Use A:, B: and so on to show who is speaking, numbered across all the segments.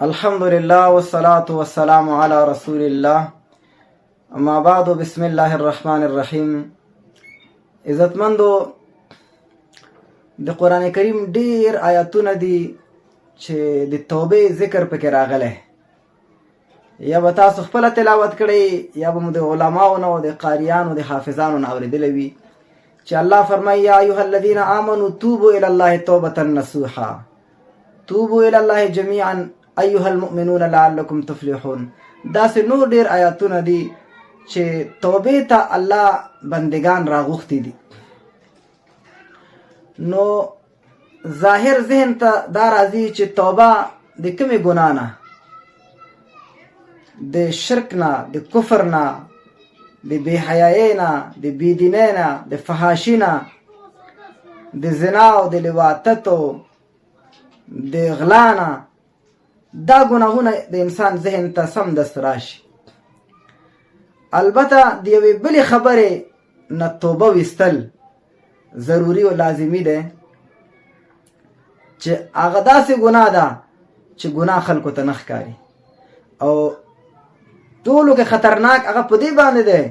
A: الحمدلله والصلاة والسلام على رسول الله. اما بعد، بسم الله الرحمن الرحیم. عزتمندو، د قرآن کریم ډیر آیاتونه دي چې د توبې ذکر پکې راغلی. یا به تاسو خپله تلاوت کړئ یا به مو د علماو نه او د قاریانو د حافظانو نه اورېدلی وي چې الله فرمایي: یا ایها الذین آمنوا توبوا الی الله توبة نصوحا توبوا الی الله جمیعا ایها المؤمنون لعلکم تفلحون. داسې نور ډیر آیاتونه دي چې توبې ته الله بندگان راغوښتي دي. نو ظاهر ذهن ته دا راځي چې توبه د کومې ګناه نه، د شرک نه، د کفر نه، د بې حیایۍ نه، د بېدینۍ نه، د فحاشي نه، د زنا او د لواطتو، د غلا نه، دا ګناهونه د انسان ذهن ته سمدست راشي. البته د یوې بلې خبرې نه توبه ویستل ضروري او لازمي دی چې هغه داسې ګناه ده چې ګناه خلکو ته نه ښکاري، او ټولو کې خطرناک هغه په دې باندې دی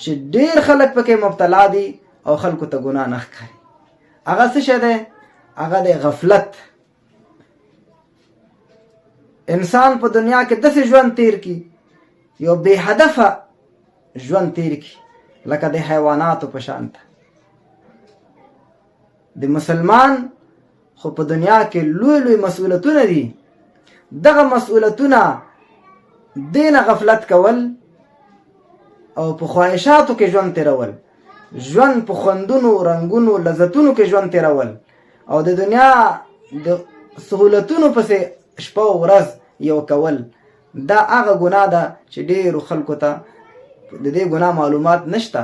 A: چې ډېر خلک پکې مبتلا دي او خلکو ته ګناه نه ښکاري. هغه څه شی دی؟ هغه دی غفلت. انسان په دنیا کې داسې ژوند تیر کی، یو بې هدفه ژوند تیر کی لکه د حیواناتو په شان ته. د مسلمان خو په دنیا کې لوی لوی مسؤلیتونه دي. دغه مسؤلیتونه دینه غفلت کول او په خواهشاتو کې ژوند تیرول، ژوند په خوندونو، رنګونو، لذتونو کې ژوند تیرول، او د دنیا د سهولتونو پسې شپه او ورځ یو کول، دا هغه ګناه ده چې ډېرو خلکو ته د دې ګناه معلومات نشته.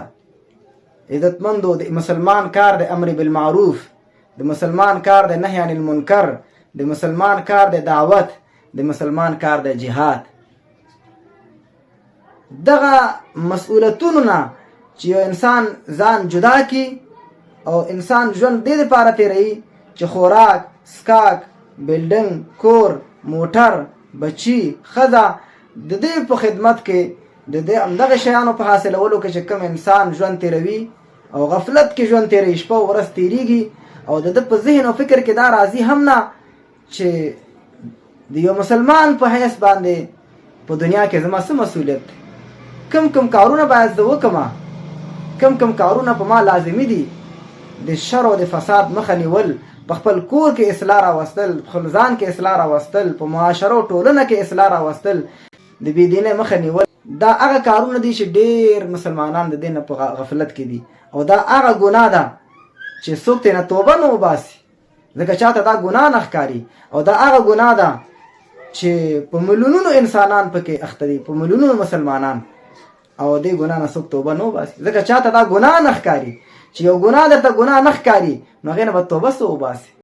A: عزتمندو، د مسلمان کار د امر بالمعروف، د مسلمان کار د نهی عن المنکر، د مسلمان کار د دعوت، د مسلمان کار د جهاد. دغه مسؤلیتونو نه چې یو انسان ځان جدا کی او انسان ژوند دې لپاره تیروي چې خوراک، سکاک، بلډنګ، کور، موټر، بچی، ښځه، د دې په خدمت کې د دې همدغه شیانو په حاصلولو کې چې کوم انسان ژوند تیروي او غفلت کې ژوند تیروي، شپه او ورځ تیریږي، او د ده په ذهن او فکر کې دا راځي هم نه چې د یو مسلمان په حیث باندې په دنیا کې زما څه مسؤلیت دی، کم کارونه باید زه وکړم، کم کارونه په ما لازمي دي. د شر او د فساد مخه نیول، په خپل کور کې اصلاح راوستل، په خپل ځان کې اصلاح راوستل، په معاشره او ټولنه کې اصلاح راوستل، د بېدینۍ مخه نیول، دا هغه کارونه دي چې ډېر مسلمانان د دې نه په غفلت کې دي. او دا هغه ګناه ده چې څوک ترې نه توبه نه وباسي، ځکه چاته دا ګناه نه ښکاري. او دا هغه ګناه ده چې په میلیونونو انسانان پکې اخته دي، په میلیونونو مسلمانان، او دې ګناه نه څوک توبه نه وباسي، ځکه چاته دا ګناه نه ښکاري. چې یو ګناه درته ګناه نه ښکاري، نو هغې نه به توبه څه وباسي؟